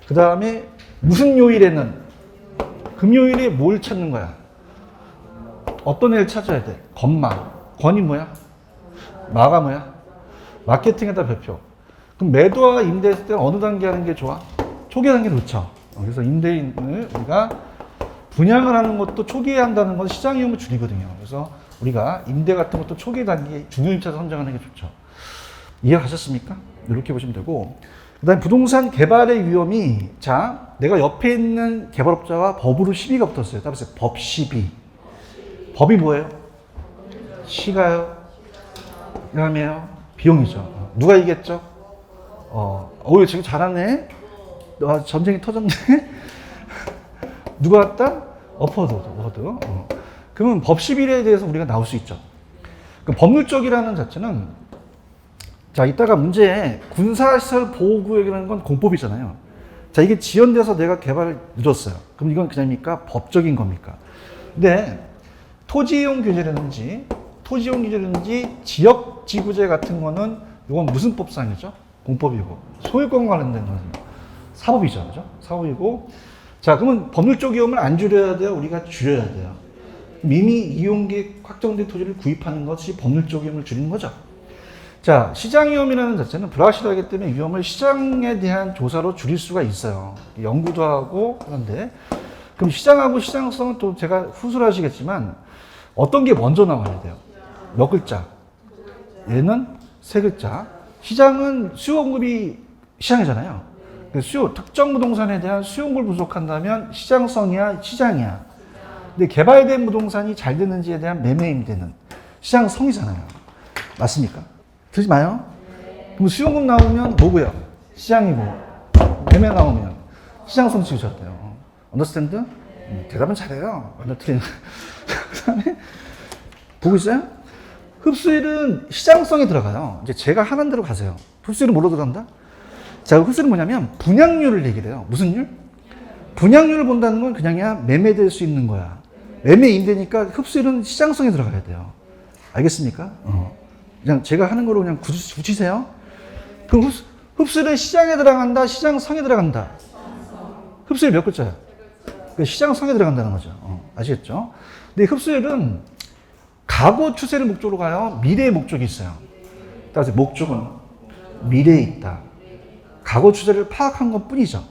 [SPEAKER 1] 그 다음에 무슨 요일에는 금요일에 뭘 찾는 거야? 어떤 애를 찾아야 돼? 건이 뭐야? 마가 뭐야? 마케팅에다 발표. 그럼 매도와 임대했을 때 어느 단계 하는 게 좋아? 초기 단계 좋죠. 그래서 임대인을 우리가 분양을 하는 것도 초기에 한다는 건 시장 위험을 줄이거든요. 그래서 우리가 임대 같은 것도 초기 단계 중요임차 선정하는 게 좋죠. 이해가셨습니까? 이렇게 보시면 되고, 그 다음에 부동산 개발의 위험이, 자, 내가 옆에 있는 개발업자와 법으로 시비가 붙었어요. 따라서 법 시비. 법이 뭐예요? 시가요? 그 다음에요? 비용이죠. 누가 이겼죠? 지금 잘하네? 전쟁이 터졌네? 누가 왔다? 어퍼드. 그러면 법 시비에 대해서 우리가 나올 수 있죠. 법률적이라는 자체는, 자, 이따가 문제에 군사시설 보호구역이라는 건 공법이잖아요. 자, 이게 지연돼서 내가 개발을 늦었어요. 그럼 이건 그냥입니까? 법적인 겁니까? 근데 토지이용 규제라든지 지역지구제 같은 거는 이건 무슨 법상이죠? 공법이고, 소유권 관련된 거는 사법이죠. 그죠? 사법이고, 자, 그러면 법률적 위험을 안 줄여야 돼요? 우리가 줄여야 돼요? 이미 이용계획 확정된 토지를 구입하는 것이 법률적 위험을 줄이는 거죠. 자, 시장 위험이라는 자체는 불확실하기 때문에 위험을 시장에 대한 조사로 줄일 수가 있어요. 연구도 하고 그런데, 그럼 시장하고 시장성은 또 제가 후술하시겠지만 어떤 게 먼저 나와야 돼요? 몇 글자? 얘는 3글자. 시장은 수요 공급이 시장이잖아요. 특정 부동산에 대한 수요 공급을 부족한다면 시장성이야, 시장이야. 근데 개발된 부동산이 잘 되는지에 대한 매매 임대는 시장성이잖아요. 맞습니까? 들지 마요. 그럼 수요 공급 나오면 뭐고요? 시장이고, 매매 나오면 시장성 지으셔야 돼요. 언더스탠드? 대답은 잘해요. 언더트리는. 그 다음에 보고 있어요? 흡수율은 시장성이 들어가요. 이제 제가 하는 대로 가세요. 흡수율은 뭐로 들어간다? 자, 흡수율은 뭐냐면 분양률을 얘기를 해요. 무슨 율? 분양률을 본다는 건 그냥이야 매매될 수 있는 거야. 매매 임대니까 흡수율은 시장성이 들어가야 돼요. 알겠습니까? 그냥 제가 하는 거로 그냥 붙이세요. 그럼 흡수율은 시장에 들어간다, 시장성에 들어간다. 흡수율 몇 글자야? 시장성에 들어간다는 거죠. 아시겠죠? 근데 흡수율은 가고 추세를 목적으로 가요? 미래의 목적이 있어요. 따라서 목적은 미래에 있다. 과거 추세를 파악한 것 뿐이죠.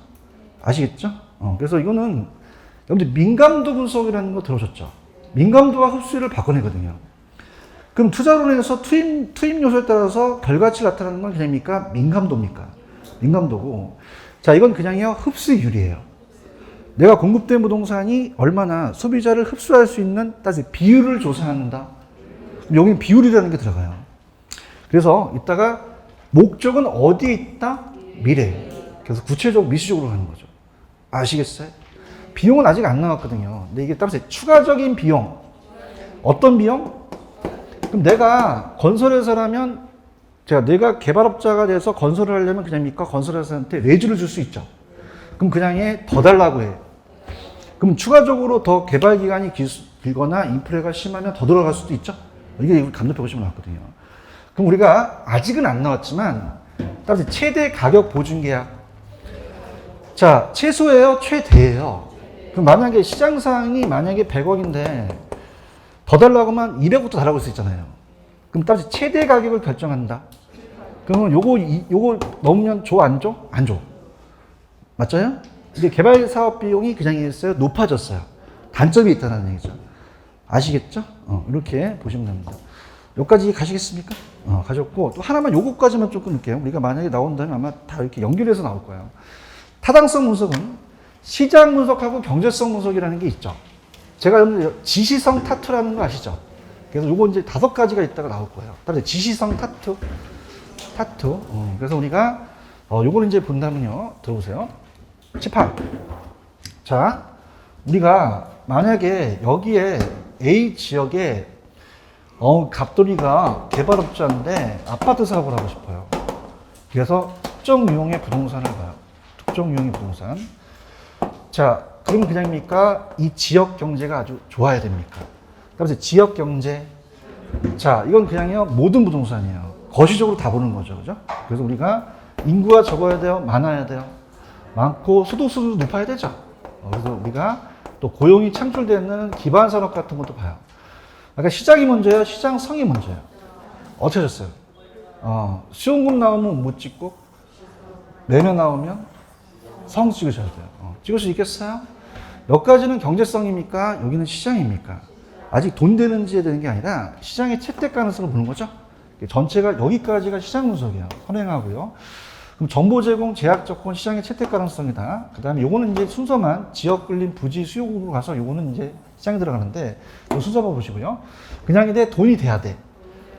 [SPEAKER 1] 아시겠죠? 그래서 이거는 여러분들 민감도 분석이라는 거 들으셨죠? 민감도와 흡수율을 바꿔내거든요. 그럼 투자론에서 투입 요소에 따라서 결과치를 나타나는 건 그냥입니까? 민감도입니까? 민감도고. 자, 이건 그냥요, 흡수율이에요. 내가 공급된 부동산이 얼마나 소비자를 흡수할 수 있는 따지 비율을 조사한다. 여기 비율이라는 게 들어가요. 그래서 이따가 목적은 어디에 있다? 미래. 그래서 구체적으로 미시적으로 가는 거죠. 아시겠어요? 비용은 아직 안 나왔거든요. 근데 이게 따라서 추가적인 비용. 어떤 비용? 그럼 내가 건설회사라면 내가 개발업자가 돼서 건설을 하려면 그냥입니까? 건설회사한테 레주를 줄 수 있죠. 그럼 그냥에 더 달라고 해. 그럼 추가적으로 더 개발 기간이 길거나 인프레가 심하면 더 들어갈 수도 있죠. 이게 감독 보시면 나왔거든요. 그럼 우리가 아직은 안 나왔지만 따라서 최대 가격 보증 계약. 자, 최소예요? 최대예요? 그럼 만약에 시장 상황이 만약에 100억인데 더 달라고 하면 200부터 달라고 할 수 있잖아요. 그럼 따라서 최대 가격을 결정한다. 그러면 요거 넘으면 줘, 안 줘? 안 줘. 맞죠? 이제 개발 사업 비용이 그냥 높아졌어요. 단점이 있다는 얘기죠. 아시겠죠? 이렇게 보시면 됩니다. 여기까지 가시겠습니까? 가셨고, 또 하나만 요거까지만 좀 끊을게요. 우리가 만약에 나온다면 아마 다 이렇게 연결해서 나올 거예요. 타당성 분석은 시장 분석하고 경제성 분석이라는 게 있죠. 제가 여러분들 지시성 타투라는 거 아시죠? 그래서 요거 이제 5가지가 있다가 나올 거예요. 따라서 지시성 타투. 그래서 우리가, 요거를 이제 본다면요. 들어보세요. 18. 자, 우리가 만약에 여기에 A 지역에 갑돌이가 개발업자인데 아파트 사업을 하고 싶어요. 그래서 특정 유형의 부동산을 봐요. 특정 유형의 부동산. 자, 그럼 그냥입니까? 이 지역 경제가 아주 좋아야 됩니까? 그래서 지역 경제. 자, 이건 그냥요, 모든 부동산이에요. 거시적으로 다 보는 거죠. 그죠? 그래서 우리가 인구가 적어야 돼요? 많아야 돼요? 많고 소득수도 높아야 되죠. 그래서 우리가 또 고용이 창출되는 기반 산업 같은 것도 봐요. 그러니까 시장이 먼저예요? 시장성이 먼저예요? 어떻게 하셨어요? 수용금 나오면 못 찍고 매매 나오면 성 찍으셔야 돼요. 찍을 수 있겠어요? 몇 가지는 경제성입니까? 여기는 시장입니까? 아직 돈 되는지 되는 게 아니라 시장의 채택 가능성을 보는 거죠. 전체가 여기까지가 시장 분석이에요. 선행하고요. 그럼 정보 제공, 제약 조건, 시장의 채택 가능성이다. 그 다음에 요거는 이제 순서만 지역 끌림, 부지, 수요국으로 가서 요거는 이제 시장에 들어가는데 요 순서만 보시고요. 그냥 이제 돈이 돼야 돼.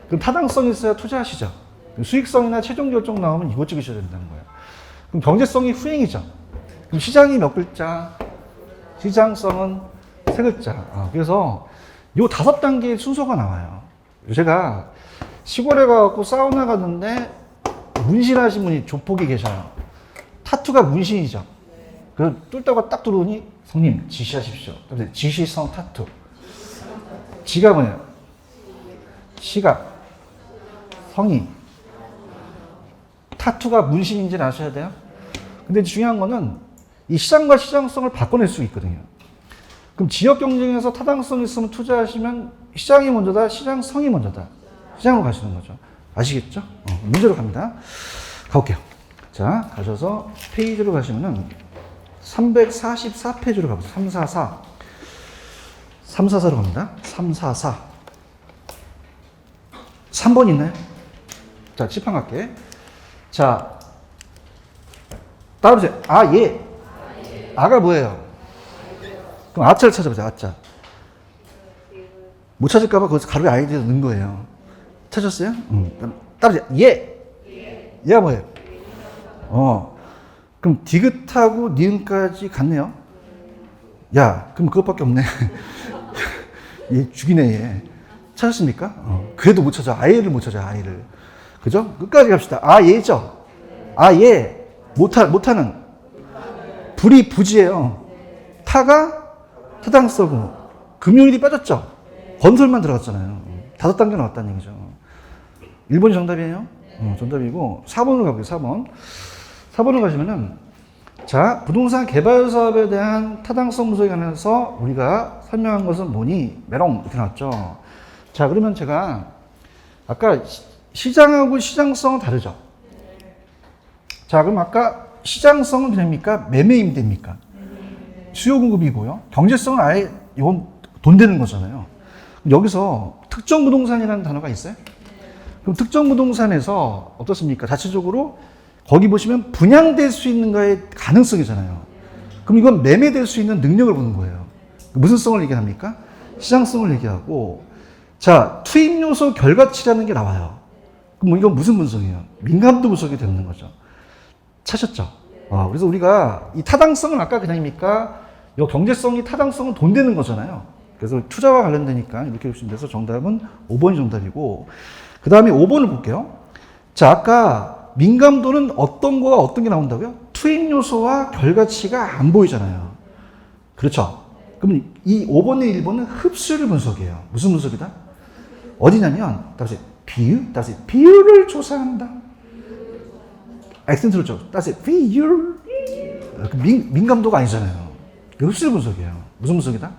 [SPEAKER 1] 그럼 타당성이 있어야 투자하시죠. 수익성이나 최종 결정 나오면 이거 찍으셔야 된다는 거예요. 그럼 경제성이 후행이죠. 그럼 시장이 몇 글자? 시장성은 3글자. 그래서 요 5단계의 순서가 나와요. 제가 시골에 가갖고 사우나 갔는데 문신하신 분이 조폭이 계셔요. 타투가 문신이죠. 그래서 뚫다가 딱 들어오니 성님 지시하십시오. 그래서 지시성 타투. 지가 뭐예요? 시각, 성이. 타투가 문신인지는 아셔야 돼요. 근데 중요한 거는 이 시장과 시장성을 바꿔낼 수 있거든요. 그럼 지역 경쟁에서 타당성이 있으면 투자하시면 시장이 먼저다, 시장성이 먼저다. 시장으로 가시는 거죠. 아시겠죠? 문제로 갑니다. 가볼게요. 자, 가셔서 페이지로 가시면은 344페이지로 가보세요. 344. 344로 갑니다. 344. 3번 있나요? 자, 칠판 갈게. 자, 따라오세요. 아, 예. 아가 뭐예요? 그럼 아자를 찾아보세요. 아자. 못 찾을까봐 거기서 가로에 아이디어 넣은 거예요. 찾았어요? 따라오세요. 예. 얘가 뭐예요? 그럼 디귿하고 니은까지 같네요. 야, 그럼 그것밖에 없네. 얘 죽이네, 얘. 찾았습니까? 그래도 못 찾아. 아예를 못 찾아, 아예를. 그죠? 끝까지 갑시다. 아, 예죠? 아, 예. 못하는. 불이 부지예요. 타가 타당성으로. 금요일이 빠졌죠? 건설만 들어갔잖아요. 5단계 나왔다는 얘기죠. 1번이 정답이에요? 정답이고, 4번으로 가볼게요, 4번. 4번을 가시면은, 자, 부동산 개발 사업에 대한 타당성 분석에 관해서 우리가 설명한 것은 뭐니? 메롱. 이렇게 나왔죠. 자, 그러면 제가 아까 시장하고 시장성은 다르죠. 자, 그럼 아까 시장성은 됩니까? 매매임 됩니까? 수요 공급이고요. 경제성은 아예 이건 돈 되는 거잖아요. 여기서 특정 부동산이라는 단어가 있어요? 그럼 특정 부동산에서 어떻습니까? 자체적으로 거기 보시면 분양될 수 있는가의 가능성이잖아요. 그럼 이건 매매될 수 있는 능력을 보는 거예요. 무슨 성을 얘기합니까? 시장성을 얘기하고, 자, 투입 요소 결과치라는 게 나와요. 그럼 이건 무슨 분석이에요? 민감도 분석이 되는 거죠. 찾았죠? 그래서 우리가 이 타당성은 아까 그냥입니까? 이 경제성이 타당성은 돈 되는 거잖아요. 그래서 투자와 관련되니까 이렇게 보시면 돼서 정답은 5번이 정답이고, 그 다음에 5번을 볼게요. 자, 아까 민감도는 어떤 거와 어떤 게 나온다고요? 투입 요소와 결과치가 안 보이잖아요. 그렇죠? 그럼 이 5번의 1번은 흡수율 분석이에요. 무슨 분석이다? 어디냐면, 다시 비율을 조사한다. 액센트를 줘. 다시 비율. 민감도가 아니잖아요. 흡수율 분석이에요. 무슨 분석이다?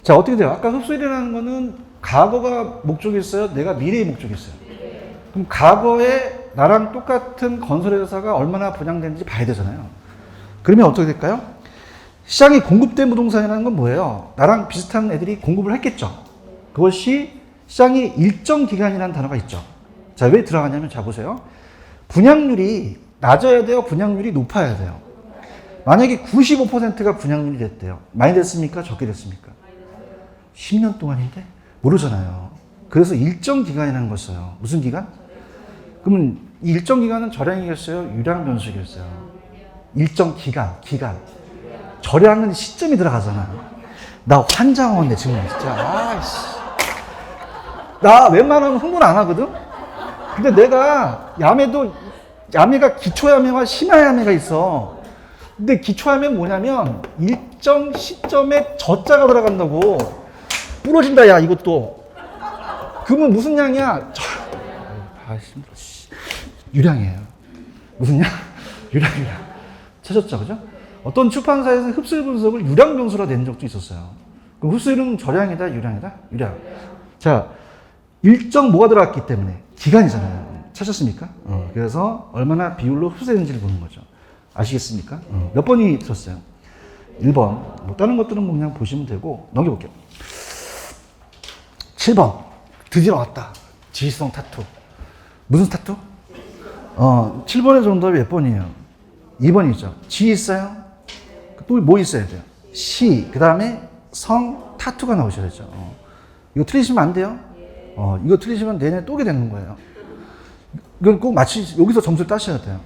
[SPEAKER 1] 자, 어떻게 돼요? 아까 흡수율이라는 거는 과거가 목적이 있어요? 내가 미래의 목적이 있어요? 그럼 과거에 나랑 똑같은 건설회사가 얼마나 분양되는지 봐야 되잖아요. 그러면 어떻게 될까요? 시장에 공급된 부동산이라는 건 뭐예요? 나랑 비슷한 애들이 공급을 했겠죠. 그것이 시장이 일정 기간이라는 단어가 있죠. 자, 왜 들어가냐면, 자, 보세요. 분양률이 낮아야 돼요? 분양률이 높아야 돼요? 만약에 95%가 분양률이 됐대요. 많이 됐습니까? 적게 됐습니까? 10년 동안인데? 모르잖아요. 그래서 일정 기간이라는 걸 써요. 무슨 기간? 그러면 이 일정 기간은 절량이겠어요? 유량 변수겠어요? 일정 기간. 절량은 시점이 들어가잖아. 나 환장하겠네, 지금. 진짜. 아이씨. 나 웬만하면 흥분 안 하거든? 근데 내가 야매가 기초야매와 심야야매가 있어. 근데 기초야매는 뭐냐면 일정 시점에 저자가 들어간다고. 부러진다, 야, 이것도. 그러면 무슨 양이야? 힘들어. 유량이에요. 무슨 양? 유량. 찾았죠, 그죠? 어떤 출판사에서 흡수율 분석을 유량 변수로 낸 적도 있었어요. 그럼 흡수율은 절량이다, 유량이다? 유량. 자, 일정 뭐가 들어갔기 때문에 기간이잖아요. 찾았습니까? 그래서 얼마나 비율로 흡수되는지를 보는 거죠. 아시겠습니까? 몇 번이 들었어요? 1번. 뭐 다른 것들은 뭐 그냥 보시면 되고, 넘겨볼게요. 7번. 드디어 나왔다. 지시성 타투. 무슨 타투? 7번의 정답이 몇 번이에요? 2번이죠. 지 있어요? 또 뭐 있어야 돼요? 시, 그 다음에 성, 타투가 나오셔야 되죠. 이거 틀리시면 안 돼요? 이거 틀리시면 내내 또게 되는 거예요. 이건 꼭 여기서 점수를 따셔야 돼요.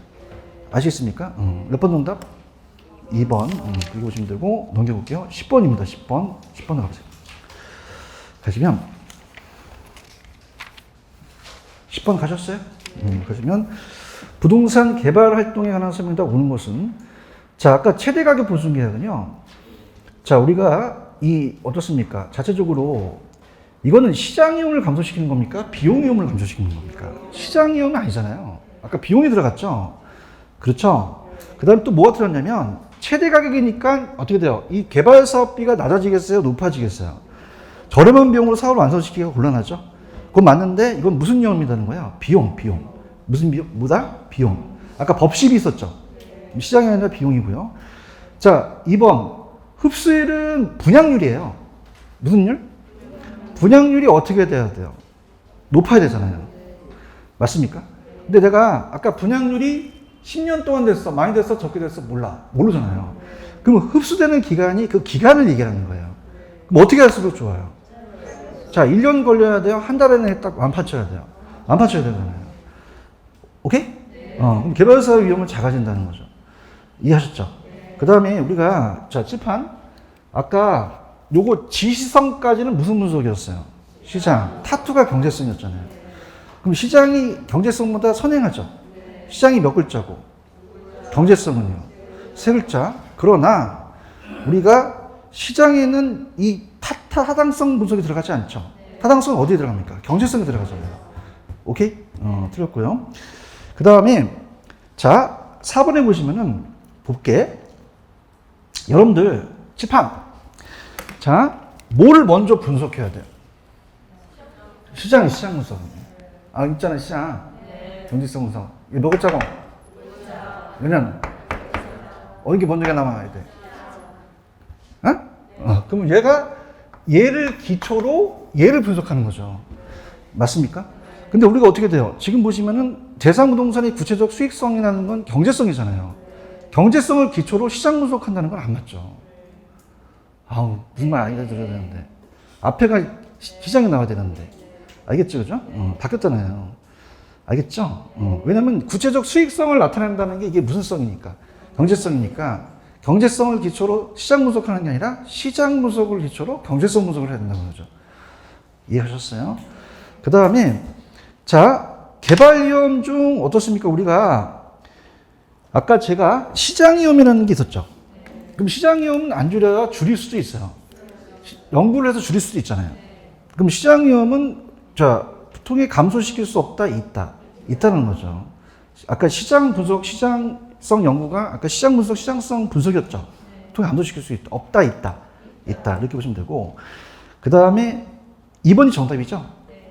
[SPEAKER 1] 아시겠습니까? 몇 번 정답? 2번. 그리고 보시면 되고, 넘겨볼게요. 10번입니다. 10번. 10번으로 가보세요. 가시면, 10번 가셨어요? 가시면, 부동산 개발 활동에 관한 설명이 오는 것은, 자, 아까 최대 가격 보증 계약은요, 자, 우리가 어떻습니까? 자체적으로, 이거는 시장 이용을 감소시키는 겁니까? 비용 이용을 감소시키는 겁니까? 시장 이용은 아니잖아요. 아까 비용이 들어갔죠? 그렇죠? 그 다음에 또 뭐가 들었냐면, 최대 가격이니까 어떻게 돼요? 이 개발 사업비가 낮아지겠어요? 높아지겠어요? 저렴한 비용으로 사업을 완성시키기가 곤란하죠? 그건 맞는데, 이건 무슨 이용이 되는 거야? 비용. 무슨 비용? 뭐다? 비용. 아까 법식이 있었죠? 시장이 아니라 비용이고요. 자, 2번. 흡수율은 분양률이에요. 무슨 율? 분양률이 어떻게 돼야 돼요? 높아야 되잖아요. 맞습니까? 근데 내가 아까 분양률이 10년 동안 됐어, 많이 됐어, 적게 됐어, 모르잖아요. 그럼 흡수되는 기간이 그 기간을 얘기하는 거예요. 그럼 어떻게 할수록 좋아요? 자, 1년 걸려야 돼요? 한 달에는 딱 완파쳐야 돼요? 완파쳐야 되잖아요. 오케이? 그럼 개발사 위험은 작아진다는 거죠. 이해하셨죠? 그 다음에 우리가, 자, 칠판. 아까 요거 지시성까지는 무슨 분석이었어요? 시장. 타투가 경제성이었잖아요. 그럼 시장이 경제성보다 선행하죠? 시장이 몇 글자고? 경제성은요? 3글자. 그러나 우리가 시장에는 이 타당성 분석이 들어가지 않죠. 타당성은 어디에 들어갑니까? 경제성에 들어가잖아요. 오케이? 틀렸고요. 그 다음에 자, 4번에 보시면은 볼게. 여러분들 칠판. 자, 뭘 먼저 분석해야 돼요? 시장 분석. 아, 있잖아, 시장. 경제성 분석. 이거 뭐가 짜고? 왜냐면, 이게 먼저가 나와야 돼. 그럼 얘를 기초로 얘를 분석하는 거죠. 맞습니까? 근데 우리가 어떻게 돼요? 지금 보시면은 대상부동산의 구체적 수익성이라는 건 경제성이잖아요. 경제성을 기초로 시장 분석한다는 건 안 맞죠. 무슨 말 아니다 들어야 되는데. 앞에가 시장이 나와야 되는데. 알겠죠, 그죠? 바뀌었잖아요. 알겠죠? 왜냐면 구체적 수익성을 나타낸다는 게 이게 무슨 성이니까? 경제성이니까 경제성을 기초로 시장 분석하는 게 아니라 시장 분석을 기초로 경제성 분석을 해야 된다는 거죠. 이해하셨어요? 그 다음에 자, 개발 위험 중 어떻습니까? 우리가 아까 제가 시장 위험이라는 게 있었죠. 그럼 시장 위험은 안 줄여야 줄일 수도 있어요. 연구를 해서 줄일 수도 있잖아요. 그럼 시장 위험은 통해 감소시킬 수 없다, 있다는 거죠. 아까 시장 분석, 시장성 연구가 아까 시장 분석, 시장성 분석이었죠. 통해 감소시킬 수 있다, 없다, 있다 이렇게 보시면 되고, 그 다음에 2번이 정답이죠.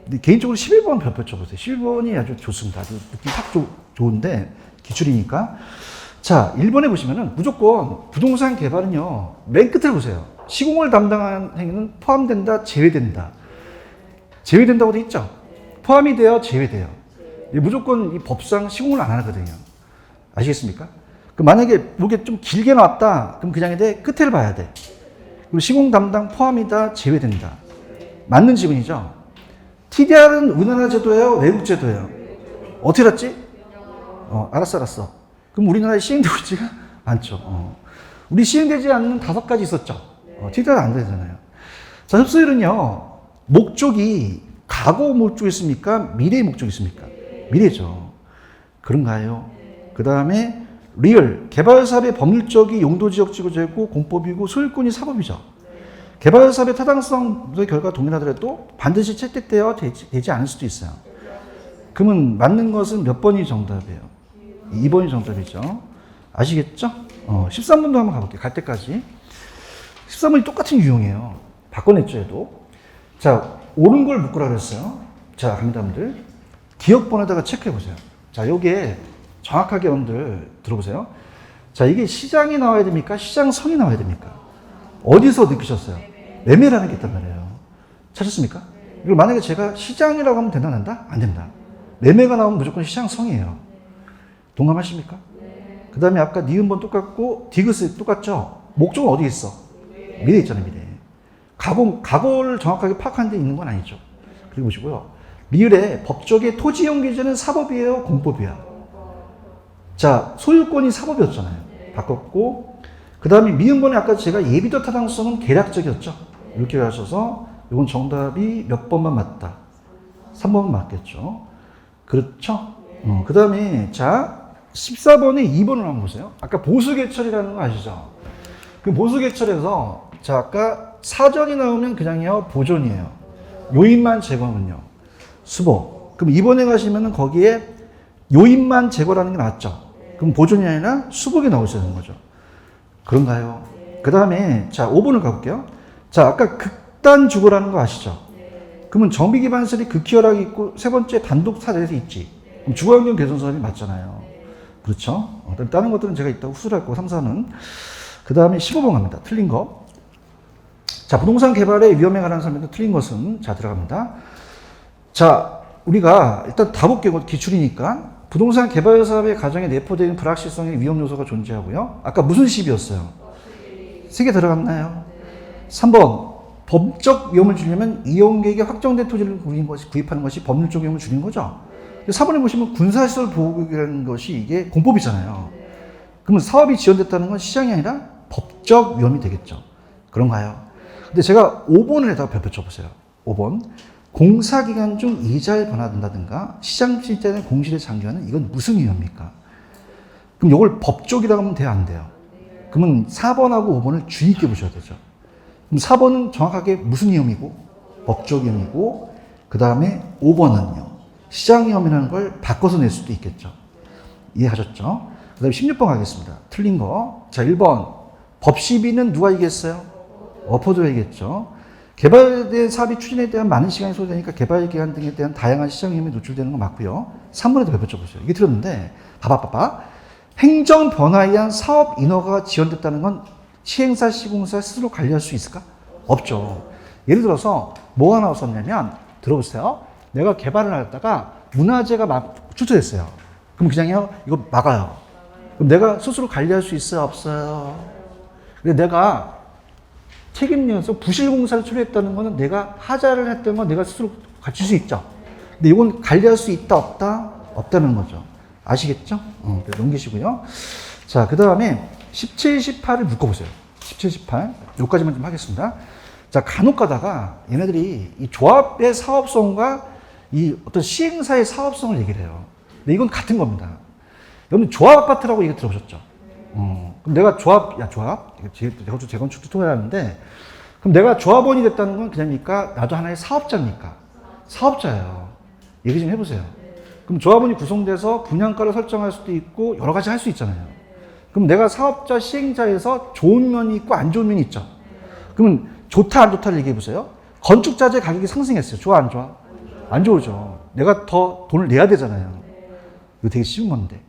[SPEAKER 1] 근데 개인적으로 11번 별표 쳐보세요. 11번이 아주 좋습니다. 아주 느낌 딱 좋은데 기출이니까. 자, 1번에 보시면은 무조건 부동산 개발은요, 맨 끝에 보세요. 시공을 담당하는 행위는 포함된다, 제외된다. 제외된다고 돼 있죠? 포함이 돼요, 제외돼요. 무조건 이 법상 시공을 안 하거든요. 아시겠습니까? 그럼 만약에 이게 좀 길게 나왔다, 그럼 그냥 끝에를 봐야 돼. 그리고 시공 담당 포함이다, 제외된다. 맞는 지문이죠? TDR은 우리나라 제도예요, 외국 제도예요? 어떻게 알았지? 알았어. 그럼 우리나라에 시행되고 있지가 않죠. 우리 시행되지 않는 5가지 있었죠. TDR 안 되잖아요. 자, 흡수율은요, 목적이 과거 목적이 있습니까? 미래의 목적이 있습니까? 미래죠. 그런가요? 그 다음에 리얼, 개발사업의 법률적이 용도지역지구제고 공법이고 소유권이 사법이죠. 개발사업의 타당성의 결과가 동일하더라도 반드시 채택되어 되지 않을 수도 있어요. 그러면 맞는 것은 몇 번이 정답이에요? 2번이 정답이죠. 아시겠죠? 13번도 한번 가볼게요. 갈 때까지. 13번이 똑같은 유형이에요. 바꿔냈죠, 얘도. 자, 옳은 걸 묶으라 그랬어요. 자, 갑니다, 여러분들. 기억번호에다가 체크해보세요. 자, 요게 정확하게 여러분들 들어보세요. 자, 이게 시장이 나와야 됩니까? 시장성이 나와야 됩니까? 어디서 느끼셨어요? 매매라는 게 있단 말이에요. 찾았습니까? 이걸 만약에 제가 시장이라고 하면 된다? 안 된다. 매매가 나오면 무조건 시장성이에요. 동감하십니까? 그 다음에 아까 니은번 똑같고 디귿이 똑같죠? 목적은 어디 있어? 미래에 있잖아요, 미래. 과거를 정확하게 파악하는 데 있는 건 아니죠. 그리고 보시고요. 리을의 법적의 토지이용 기준은 사법이에요, 공법이야? 자, 소유권이 사법이었잖아요. 바꿨고, 그 다음에 미음번에 아까 제가 예비도 타당성은 계략적이었죠. 이렇게 하셔서 이건 정답이 몇 번만 맞다. 3번만 맞겠죠. 그렇죠? 그 다음에 자, 14번에 2번을 한번 보세요. 아까 보수개철이라는 거 아시죠? 그 보수개철에서 자, 아까 사전이 나오면 그냥요, 보존이에요. 요인만 제거하면요, 수보. 그럼 이번에 가시면은 거기에 요인만 제거라는 게 나왔죠. 그럼 보존이 아니라 수복이 나오셔야 되는 거죠. 그런가요? 그 다음에 자, 5번을 가볼게요. 자, 아까 극단 주거라는 거 아시죠? 그러면 정비 기반설이 극희열하게 있고 세 번째 단독 사례에서 있지. 그럼 주거환경 개선 사업이 맞잖아요. 그렇죠? 다른 것들은 제가 이따가 후술할 거고 3, 4는. 그 다음에 15번 갑니다. 틀린 거. 자, 부동산 개발의 위험에 관한 설명도 틀린 것은 자, 들어갑니다. 자, 우리가 일단 다 볼게요. 기출이니까. 부동산 개발 사업의 과정에 내포되는 불확실성의 위험 요소가 존재하고요. 아까 무슨 시비였어요? 3개 들어갔나요? 3번. 법적 위험을 줄이려면 이용계획에 확정된 토지를 구입하는 것이 법률적 위험을 줄이는 거죠. 4번에 보시면 군사시설 보호구역이라는 것이 이게 공법이잖아요. 그러면 사업이 지연됐다는 건 시장이 아니라 법적 위험이 되겠죠. 그런가요? 근데 제가 5번에다가 별표 쳐보세요. 5번. 공사기간 중 이자에 변화된다든가 시장 실제는 공실에 장기화는 이건 무슨 위험입니까? 그럼 이걸 법적이라고 하면 돼요, 안 돼요? 그러면 4번하고 5번을 주의 있게 보셔야 되죠. 그럼 4번은 정확하게 무슨 위험이고? 법적 위험이고, 그 다음에 5번은요, 시장 위험이라는 걸 바꿔서 낼 수도 있겠죠. 이해하셨죠? 그 다음에 16번 가겠습니다. 틀린 거. 자, 1번. 법 시비는 누가 이겼어요? 어포드가 이겼죠. 개발된 사업이 추진에 대한 많은 시간이 소요되니까 개발 기간 등에 대한 다양한 시장 힘에 노출되는 건 맞고요. 3번에도 몇 번 적었어요. 이게 들었는데 봐봐. 행정 변화에 의한 사업 인허가가 지연됐다는 건 시행사, 시공사 스스로 관리할 수 있을까? 없죠. 예를 들어서 뭐가 나왔었냐면 들어보세요. 내가 개발을 하다가 문화재가 막 출토됐어요. 그럼 그냥요 이거 막아요. 그럼 내가 스스로 관리할 수 있어요? 없어요? 근데 내가 책임져서 부실공사를 처리했다는 거는 내가 하자를 했던 건 내가 스스로 갖출 수 있죠. 근데 이건 관리할 수 있다 없다? 없다는 거죠. 아시겠죠? 넘기시고요. 자, 그 다음에 17, 18을 묶어보세요. 17, 18. 여기까지만 좀 하겠습니다. 자, 간혹 가다가 얘네들이 이 조합의 사업성과 이 어떤 시행사의 사업성을 얘기를 해요. 근데 이건 같은 겁니다. 여러분, 조합 아파트라고 얘기 들어보셨죠? 그럼 내가 조합, 내가 재건축도 통해하는데, 그럼 내가 조합원이 됐다는 건 그냥입니까? 나도 하나의 사업자입니까? 사업자예요. 얘기 좀 해보세요. 그럼 조합원이 구성돼서 분양가를 설정할 수도 있고 여러 가지 할 수 있잖아요. 그럼 내가 사업자 시행자에서 좋은 면이 있고 안 좋은 면이 있죠. 그러면 좋다 안 좋다를 얘기해 보세요. 건축자재 가격이 상승했어요. 좋아 안 좋아? 안 좋으죠. 내가 더 돈을 내야 되잖아요. 이거 되게 쉬운 건데.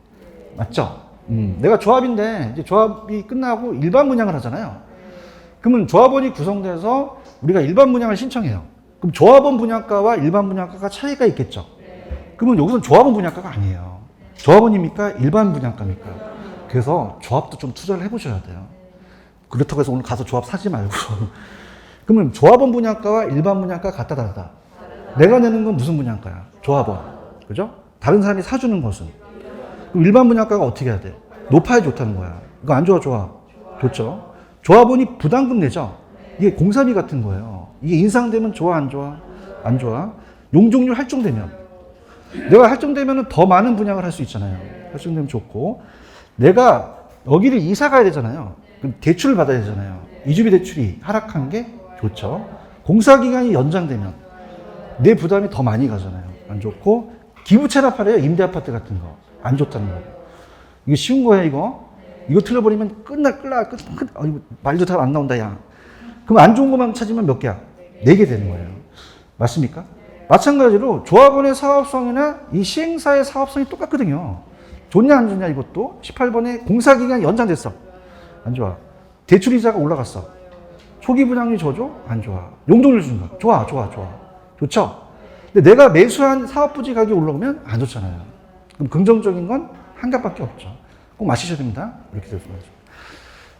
[SPEAKER 1] 맞죠? 내가 조합인데 이제 조합이 끝나고 일반 분양을 하잖아요. 그러면 조합원이 구성돼서 우리가 일반 분양을 신청해요. 그럼 조합원 분양가와 일반 분양가가 차이가 있겠죠. 그러면 여기서는 조합원 분양가가 아니에요. 조합원입니까? 일반 분양가입니까? 그래서 조합도 좀 투자를 해보셔야 돼요. 그렇다고 해서 오늘 가서 조합 사지 말고. 그러면 조합원 분양가와 일반 분양가 같다 다르다. 내가 내는 건 무슨 분양가야? 조합원. 그죠? 다른 사람이 사주는 것은. 그럼 일반 분양가가 어떻게 해야 돼? 높아야 좋다는 거야. 이거 안 좋아, 좋아? 좋죠? 조합원이 부담금 내죠? 이게 공사비 같은 거예요. 이게 인상되면 좋아, 안 좋아? 안 좋아? 용적률 할증되면. 내가 할증되면 더 많은 분양을 할 수 있잖아요. 할증되면 좋고. 내가 여기를 이사 가야 되잖아요. 그럼 대출을 받아야 되잖아요. 이주비 대출이 하락한 게 좋죠. 공사 기간이 연장되면 내 부담이 더 많이 가잖아요. 안 좋고. 기부 체납하래요. 임대 아파트 같은 거. 안 좋다는 거. 이거 쉬운 거예요, 이거. 이거 틀려버리면 말도 잘 안 나온다, 야. 그럼 안 좋은 것만 찾으면 몇 개야? 4개 되는 거예요. 맞습니까? 마찬가지로 조합원의 사업성이나 이 시행사의 사업성이 똑같거든요. 좋냐 안 좋냐 이것도 18번에 공사기간이 연장됐어. 안 좋아. 대출이자가 올라갔어. 초기 분양률이 좋아져? 안 좋아. 용적률 준다. 좋아. 좋죠? 근데 내가 매수한 사업부지 가격이 올라오면 안 좋잖아요. 그럼 긍정적인 건 한 가지밖에 없죠. 꼭 마시셔야 됩니다. 이렇게 되면.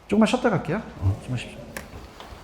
[SPEAKER 1] 조금만 쉬었다 갈게요. 좀 마십시오.